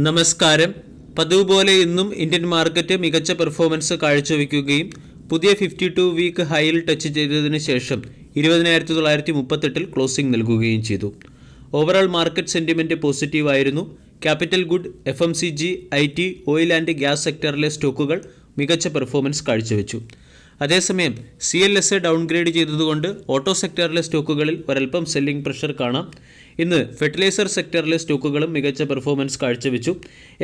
നമസ്കാരം. പതിവ് പോലെ ഇന്നും ഇന്ത്യൻ മാർക്കറ്റ് മികച്ച പെർഫോമൻസ് കാഴ്ചവെക്കുകയും പുതിയ 52 വീക്ക് ഹൈയിൽ ടച്ച് ചെയ്തതിനു ശേഷം 20,938 ക്ലോസിംഗ് നൽകുകയും ചെയ്തു. ഓവറോൾ മാർക്കറ്റ് സെന്റിമെന്റ് പോസിറ്റീവ് ആയിരുന്നു. Capital good, FMCG, IT, oil and gas സെക്ടറിലെ സ്റ്റോക്കുകൾ മികച്ച പെർഫോമൻസ് കാഴ്ചവെച്ചു. അതേസമയം CLSA ഡൗൺഗ്രേഡ് ചെയ്തതുകൊണ്ട് ഓട്ടോ സെക്ടറിലെ സ്റ്റോക്കുകളിൽ ഒരൽപ്പം സെല്ലിംഗ് പ്രഷർ കാണാം. ഇന്ന് ഫെർട്ടിലൈസർ സെക്ടറിലെ സ്റ്റോക്കുകളും മികച്ച പെർഫോമൻസ് കാഴ്ചവെച്ചു.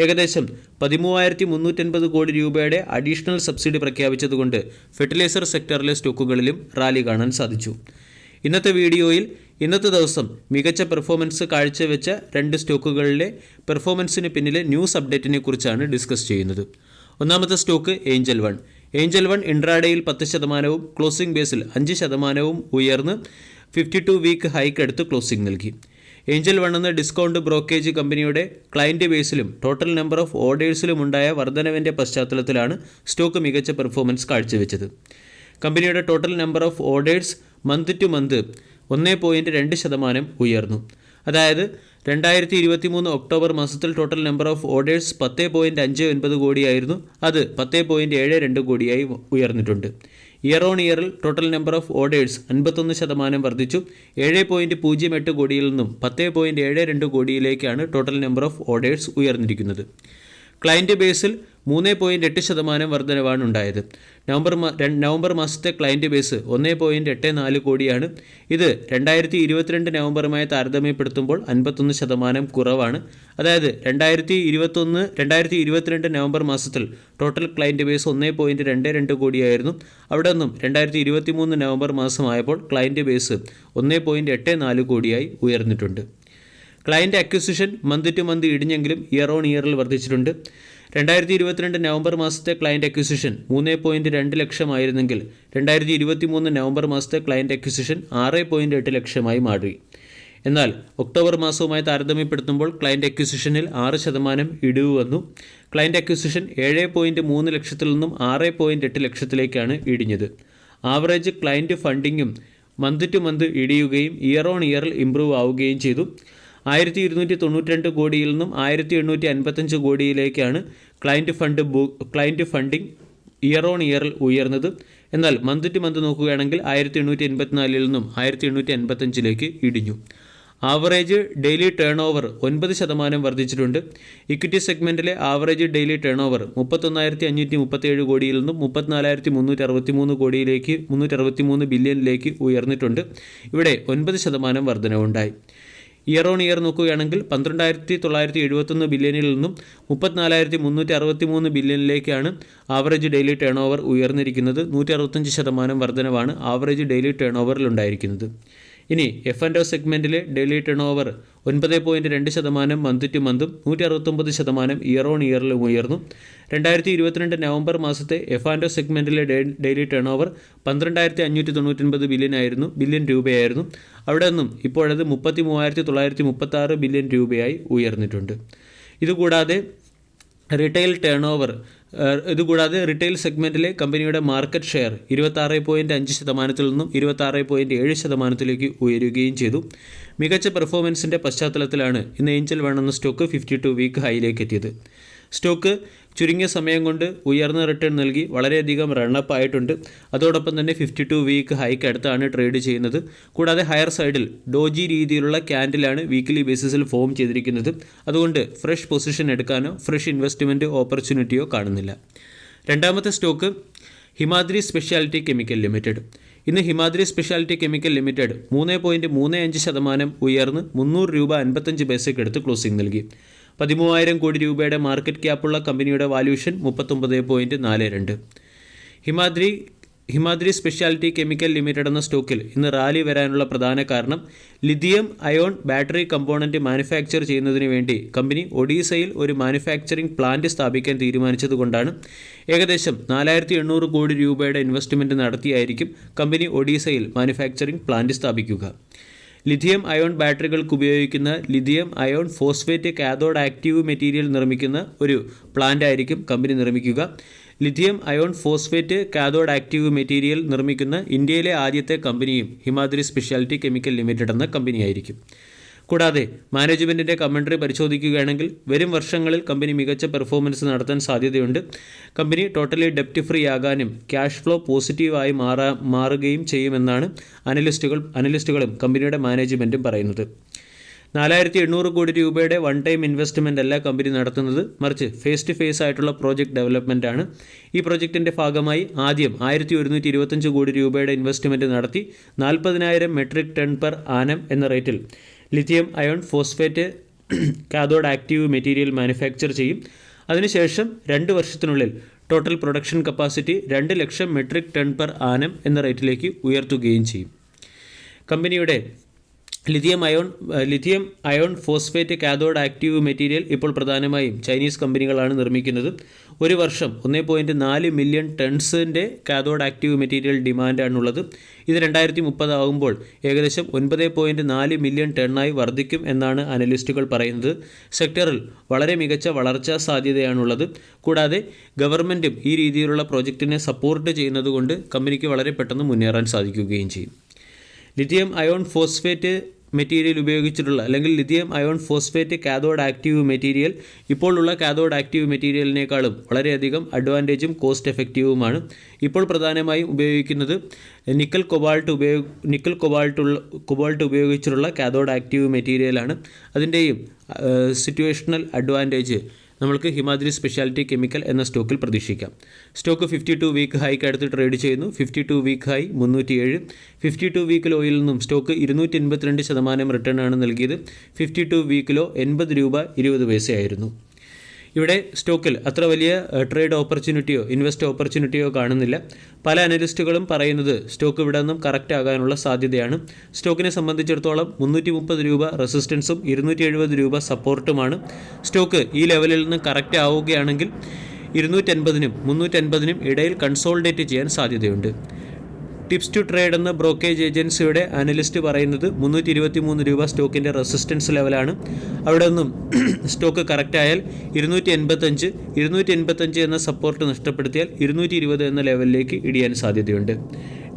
ഏകദേശം 13,350 കോടി രൂപയുടെ അഡീഷണൽ സബ്സിഡി പ്രഖ്യാപിച്ചതുകൊണ്ട് ഫെർട്ടിലൈസർ സെക്ടറിലെ സ്റ്റോക്കുകളിലും റാലി കാണാൻ സാധിച്ചു. ഇന്നത്തെ വീഡിയോയിൽ ഇന്നത്തെ ദിവസം മികച്ച പെർഫോമൻസ് കാഴ്ചവെച്ച രണ്ട് സ്റ്റോക്കുകളിലെ പെർഫോമൻസിന് പിന്നിലെ ന്യൂസ് അപ്ഡേറ്റിനെ കുറിച്ചാണ് ഡിസ്കസ് ചെയ്യുന്നത്. ഒന്നാമത്തെ സ്റ്റോക്ക് ഏഞ്ചൽ വൺ ഇൻട്രാഡേയിൽ 10%, ക്ലോസിംഗ് ബേസിൽ 5% ഉയർന്ന് 52 വീക്ക് ഹൈക്ക് അടുത്ത് ക്ലോസിംഗ് നൽകി. ഏഞ്ചൽ വൺ എന്ന ഡിസ്കൗണ്ട് ബ്രോക്കേജ് കമ്പനിയുടെ ക്ലയൻറ്റ് ബേസിലും ടോട്ടൽ നമ്പർ ഓഫ് ഓർഡേഴ്സിലും ഉണ്ടായ വർധനവിൻ്റെ പശ്ചാത്തലത്തിലാണ് സ്റ്റോക്ക് മികച്ച പെർഫോമൻസ് കാഴ്ചവെച്ചത്. കമ്പനിയുടെ total number of orders month to month 1.2% ഉയർന്നു. അതായത് 2023 ഒക്ടോബർ മാസത്തിൽ ടോട്ടൽ നമ്പർ ഓഫ് ഓർഡേഴ്സ് 10.59 കോടിയായിരുന്നു. അത് 10.72 കോടിയായി ഉയർന്നിട്ടുണ്ട്. ഇയർ ഓൺ ഇയറിൽ ടോട്ടൽ നമ്പർ ഓഫ് ഓർഡേഴ്സ് 51% വർദ്ധിച്ചു. 7.08 കോടിയിൽ നിന്നും 10.72 കോടിയിലേക്കാണ് ടോട്ടൽ നമ്പർ ഓഫ് ഓർഡേഴ്സ് ഉയർന്നിരിക്കുന്നത്. ക്ലയൻറ്റ് ബേസിൽ 3.8% വർധനവാണ് ഉണ്ടായത്. നവംബർ മാസത്തെ ക്ലയൻറ്റ് ബേസ് 1.84 കോടിയാണ്. ഇത് 2022 നവംബറുമായി താരതമ്യപ്പെടുത്തുമ്പോൾ 51% കുറവാണ്. അതായത് 2022 നവംബർ മാസത്തിൽ ടോട്ടൽ ക്ലയൻറ്റ് ബേസ് 1.22 കോടിയായിരുന്നു. അവിടെ നിന്നും 2023 നവംബർ മാസമായപ്പോൾ ക്ലയൻറ്റ് ബേസ് 1.84 കോടിയായി ഉയർന്നിട്ടുണ്ട്. Client acquisition month to month ഇടിഞ്ഞെങ്കിലും ഇയർ ഓൺ ഇയറിൽ വർദ്ധിച്ചിട്ടുണ്ട്. 2022 നവംബർ മാസത്തെ ക്ലയൻറ്റ് അക്വിസിഷൻ 3.2 ലക്ഷമായിരുന്നെങ്കിൽ 2023 നവംബർ മാസത്തെ ക്ലയൻറ്റ് അക്വിസിഷൻ 6.8 ലക്ഷമായി മാറി. എന്നാൽ ഒക്ടോബർ മാസവുമായി താരതമ്യപ്പെടുത്തുമ്പോൾ ക്ലയൻറ്റ് അക്വിസിഷനിൽ 6% ഇടിവ് വന്നു. ക്ലയൻറ്റ് അക്വിസിഷൻ 7.3 ലക്ഷത്തിൽ നിന്നും 6.8 ലക്ഷത്തിലേക്കാണ് ഇടിഞ്ഞത്. ആവറേജ് ക്ലയൻറ്റ് ഫണ്ടിങ്ങും മന്ത് ടു മന്ത് ഇടിയുകയും ഇയർ ഓൺ ഇയറിൽ ഇംപ്രൂവ് ആവുകയും ചെയ്തു. 1,292 കോടിയിൽ നിന്നും 1,855 കോടിയിലേക്കാണ് ക്ലയൻറ്റ് ഫണ്ടിങ് ഇയർ ഓൺ ഇയറിൽ ഉയർന്നത്. എന്നാൽ മന്ത് ടു മന്ത് നോക്കുകയാണെങ്കിൽ 1,884 നിന്നും 1,855 ഇടിഞ്ഞു. ആവറേജ് ഡെയിലി ടേൺ ഓവർ 9% വർദ്ധിച്ചിട്ടുണ്ട്. ഇക്വിറ്റി സെഗ്മെൻറ്റിലെ ആവറേജ് ഡെയിലി ടേൺ ഓവർ 31,537 കോടിയിൽ നിന്നും 34,363 ബില്യണിലേക്ക് ഉയർന്നിട്ടുണ്ട്. ഇവിടെ 9% വർധനവുണ്ടായി. ഇയർ ഓൺ ഇയർ നോക്കുകയാണെങ്കിൽ 12,971 ബില്യണിൽ നിന്നും 34,363 ബില്യണിലേക്കാണ് ആവറേജ് ഡെയിലി ടേൺ ഓവർ ഉയർന്നിരിക്കുന്നത്. 165% വർധനവാണ് ആവറേജ് ഡെയിലി ടേൺ ഓവറിൽ ഉണ്ടായിരിക്കുന്നത്. ഇനി F&O സെഗ്മെൻറ്റിലെ daily turnover 9.2% month to മന്തും 169% ഇയർ ഓൺ ഇയറിലും ഉയർന്നു. 2022 നവംബർ മാസത്തെ F&O സെഗ്മെൻറ്റിലെ ഡെയിലി ടേൺ ഓവർ 12,599 ബില്യൺ രൂപയായിരുന്നു. അവിടെ നിന്നും ഇപ്പോഴത് 33,936 ബില്യൺ രൂപയായി ഉയർന്നിട്ടുണ്ട്. ഇതുകൂടാതെ റിട്ടെയിൽ സെഗ്മെൻറ്റിലെ കമ്പനിയുടെ മാർക്കറ്റ് ഷെയർ 26.5% നിന്നും 26.7% ഉയരുകയും ചെയ്തു. മികച്ച പെർഫോമൻസിൻ്റെ പശ്ചാത്തലത്തിലാണ് ഇന്ന് ഏഞ്ചൽ വൺ എന്ന സ്റ്റോക്ക് 52 വീക്ക് ഹൈയിലേക്ക് എത്തിയത്. സ്റ്റോക്ക് ചുരുങ്ങിയ സമയം കൊണ്ട് ഉയർന്ന റിട്ടേൺ നൽകി വളരെയധികം റണ്ണപ്പ് ആയിട്ടുണ്ട്. അതോടൊപ്പം തന്നെ 52 വീക്ക് ഹൈക്ക് അടുത്താണ് ട്രേഡ് ചെയ്യുന്നത്. കൂടാതെ ഹയർ സൈഡിൽ ഡോജി രീതിയിലുള്ള ക്യാൻഡിലാണ് വീക്കിലി ബേസിസിൽ ഫോം ചെയ്തിരിക്കുന്നത്. അതുകൊണ്ട് ഫ്രഷ് പൊസിഷൻ എടുക്കാനോ ഫ്രഷ് ഇൻവെസ്റ്റ്മെൻറ്റ് ഓപ്പർച്യൂണിറ്റിയോ കാണുന്നില്ല. രണ്ടാമത്തെ stock Himadri speciality chemical limited. ഇന്ന് ഹിമാദ്രി സ്പെഷ്യാലിറ്റി കെമിക്കൽ ലിമിറ്റഡ് 3.35% ഉയർന്ന് 300 രൂപ 55 പൈസയ്ക്ക് അടുത്ത് ക്ലോസിംഗ് നൽകി. 13,000 കോടി രൂപയുടെ മാർക്കറ്റ് ക്യാപ്പുള്ള കമ്പനിയുടെ valuation 39.42. Himadri speciality chemical limited എന്ന സ്റ്റോക്കിൽ ഇന്ന് റാലി വരാനുള്ള പ്രധാന കാരണം lithium ion battery component manufacture ചെയ്യുന്നതിന് വേണ്ടി കമ്പനി ഒഡീസയിൽ ഒരു മാനുഫാക്ചറിംഗ് പ്ലാന്റ് സ്ഥാപിക്കാൻ തീരുമാനിച്ചതുകൊണ്ടാണ്. ഏകദേശം 4,800 കോടി രൂപയുടെ ഇൻവെസ്റ്റ്മെൻറ്റ് നടത്തിയായിരിക്കും കമ്പനി ഒഡീസയിൽ മാനുഫാക്ചറിംഗ് പ്ലാന്റ് സ്ഥാപിക്കുക. ലിഥിയം അയോൺ ബാറ്ററികൾക്ക് ഉപയോഗിക്കുന്ന lithium ion phosphate cathode active material നിർമ്മിക്കുന്ന ഒരു പ്ലാന്റ് ആയിരിക്കും കമ്പനി നിർമ്മിക്കുക. Lithium ion phosphate cathode active material നിർമ്മിക്കുന്ന ഇന്ത്യയിലെ ആദ്യത്തെ കമ്പനിയും ഹിമാദ്രി സ്പെഷ്യാലിറ്റി കെമിക്കൽ ലിമിറ്റഡ് എന്ന കമ്പനിയായിരിക്കും. കൂടാതെ മാനേജ്മെൻറ്റിൻ്റെ കമൻട്രി പരിശോധിക്കുകയാണെങ്കിൽ വരും വർഷങ്ങളിൽ കമ്പനി മികച്ച പെർഫോമൻസ് നടത്താൻ സാധ്യതയുണ്ട്. കമ്പനി ടോട്ടലി ഡെപ്റ്റ് ഫ്രീ ആകാനും ക്യാഷ് ഫ്ലോ പോസിറ്റീവായി മാറുകയും ചെയ്യുമെന്നാണ് അനലിസ്റ്റുകളും കമ്പനിയുടെ മാനേജ്മെൻറ്റും പറയുന്നത്. 4800 കോടി രൂപയുടെ വൺ ടൈം ഇൻവെസ്റ്റ്മെൻ്റ് അല്ല കമ്പനി നടത്തുന്നത്, മറിച്ച് ഫേസ് ടു ഫേസ് ആയിട്ടുള്ള പ്രോജക്റ്റ് ഡെവലപ്മെൻ്റ് ആണ്. ഈ പ്രോജക്റ്റിൻ്റെ ഭാഗമായി ആദ്യം 1125 കോടി രൂപയുടെ ഇൻവെസ്റ്റ്മെൻറ്റ് നടത്തി 40,000 മെട്രിക് ടൺ പെർ ആനം എന്ന റേറ്റിൽ lithium ion phosphate cathode active material manufacture ചെയ്യും. അതിനുശേഷം 2 വർഷത്തിനുള്ളിൽ ടോട്ടൽ പ്രൊഡക്ഷൻ കപ്പാസിറ്റി 2 ലക്ഷം മെട്രിക് ടൺ പെർ ആനം എന്ന റേറ്റിലേക്ക് ഉയർത്തുകയും ചെയ്യും. കമ്പനിയുടെ lithium ion phosphate cathode active material ഇപ്പോൾ പ്രധാനമായും ചൈനീസ് കമ്പനികളാണ് നിർമ്മിക്കുന്നത്. ഒരു വർഷം 1.4 മില്യൺ ടൺസിൻ്റെ കാഥോഡ് ആക്റ്റീവ് മെറ്റീരിയൽ ഡിമാൻഡാണുള്ളത്. ഇത് 2030 ആകുമ്പോൾ ഏകദേശം 9.4 മില്യൺ ടണ്ണായി വർദ്ധിക്കും എന്നാണ് അനലിസ്റ്റുകൾ പറയുന്നത്. സെക്ടറിൽ വളരെ മികച്ച വളർച്ചാ സാധ്യതയാണുള്ളത്. കൂടാതെ ഗവൺമെൻറ്റും ഈ രീതിയിലുള്ള പ്രോജക്റ്റിനെ സപ്പോർട്ട് ചെയ്യുന്നതുകൊണ്ട് കമ്പനിക്ക് വളരെ പെട്ടെന്ന് മുന്നേറാൻ സാധിക്കുകയും ചെയ്യും. ലിഥിയം അയോൺ ഫോസ്ഫേറ്റ് മെറ്റീരിയൽ ഉപയോഗിച്ചിട്ടുള്ള അല്ലെങ്കിൽ lithium ion phosphate cathode active material ഇപ്പോൾ ഉള്ള കാഥോഡ് ആക്റ്റീവ് മെറ്റീരിയലിനേക്കാളും വളരെയധികം അഡ്വാൻറ്റേജും കോസ്റ്റ് എഫക്റ്റീവുമാണ്. ഇപ്പോൾ പ്രധാനമായും ഉപയോഗിക്കുന്നത് നിക്കൽ കൊബാൾട്ട് ഉപയോഗിച്ചിട്ടുള്ള കാഥോഡ് ആക്റ്റീവ് മെറ്റീരിയലാണ്. അതിൻ്റെയും സിറ്റുവേഷണൽ അഡ്വാൻറ്റേജ് നമ്മൾക്ക് ഹിമാദ്രി സ്പെഷ്യാലിറ്റി കെമിക്കൽ എന്ന സ്റ്റോക്കിൽ പ്രതീക്ഷിക്കാം. സ്റ്റോക്ക് 52 വീക്ക് ഹൈക്ക് അടുത്ത് ട്രേഡ് ചെയ്യുന്നു. 52 വീക്ക് ഹൈ 307. 52 വീക്ക് ലോയിൽ നിന്നും സ്റ്റോക്ക് 282% റിട്ടേൺ ആണ് നൽകിയത്. 52 വീക്ക് ലോ 80 രൂപ 20 പൈസയായിരുന്നു. ഇവിടെ സ്റ്റോക്കിൽ അത്ര വലിയ ട്രേഡ് ഓപ്പർച്യൂണിറ്റിയോ ഇൻവെസ്റ്റ് ഓപ്പർച്യൂണിറ്റിയോ കാണുന്നില്ല. പല അനലിസ്റ്റുകളും പറയുന്നത് സ്റ്റോക്ക് ഇവിടെ നിന്നും കറക്റ്റ് ആകാനുള്ള സാധ്യതയാണ്. സ്റ്റോക്കിനെ സംബന്ധിച്ചിടത്തോളം 330 രൂപ റെസിസ്റ്റൻസും 270 രൂപ സപ്പോർട്ടുമാണ്. സ്റ്റോക്ക് ഈ ലെവലിൽ നിന്ന് കറക്റ്റ് ആവുകയാണെങ്കിൽ 280-നും 350-നും ഇടയിൽ കൺസോൾഡേറ്റ് ചെയ്യാൻ സാധ്യതയുണ്ട്. ടിപ്സ് ടു ട്രേഡ് എന്ന ബ്രോക്കേജ് ഏജൻസിയുടെ അനലിസ്റ്റ് പറയുന്നത് 323 രൂപ സ്റ്റോക്കിൻ്റെ റെസിസ്റ്റൻസ് ലെവലാണ്. അവിടെ നിന്നും സ്റ്റോക്ക് കറക്റ്റായാൽ 285 എന്ന സപ്പോർട്ട് നഷ്ടപ്പെടുത്തിയാൽ 220 എന്ന ലെവലിലേക്ക് ഇടിയാൻ സാധ്യതയുണ്ട്.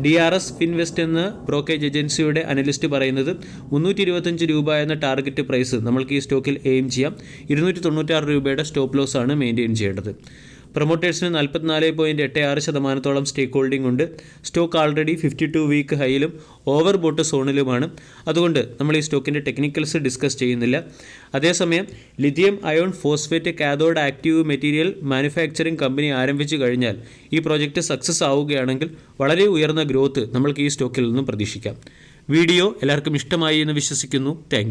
DRS ഫിൻവെസ്റ്റ് എന്ന ബ്രോക്കേജ് ഏജൻസിയുടെ അനലിസ്റ്റ് പറയുന്നത് 325 രൂപ എന്ന ടാർഗറ്റ് പ്രൈസ് നമ്മൾക്ക് ഈ സ്റ്റോക്കിൽ എയിം ചെയ്യാം. 296 രൂപയുടെ സ്റ്റോപ്പ് ലോസ് ആണ് മെയിൻറ്റെയിൻ ചെയ്യേണ്ടത്. പ്രൊമോട്ടേഴ്സിന് 44.86% സ്റ്റേക്ക് ഹോൾഡിംഗ് ഉണ്ട്. സ്റ്റോക്ക് ആൾറെഡി 52 വീക്ക് ഹൈയിലും ഓവർ ബോട്ട് സോണിലുമാണ്. അതുകൊണ്ട് നമ്മൾ ഈ സ്റ്റോക്കിൻ്റെ ടെക്നിക്കൽസ് ഡിസ്കസ് ചെയ്യുന്നില്ല. അതേസമയം lithium ion phosphate cathode active material manufacturing company ആരംഭിച്ചു കഴിഞ്ഞാൽ ഈ പ്രോജക്റ്റ് സക്സസ് ആവുകയാണെങ്കിൽ വളരെ ഉയർന്ന ഗ്രോത്ത് നമ്മൾക്ക് ഈ സ്റ്റോക്കിൽ നിന്നും പ്രതീക്ഷിക്കാം. വീഡിയോ എല്ലാവർക്കും ഇഷ്ടമായി എന്ന് വിശ്വസിക്കുന്നു. Thank you.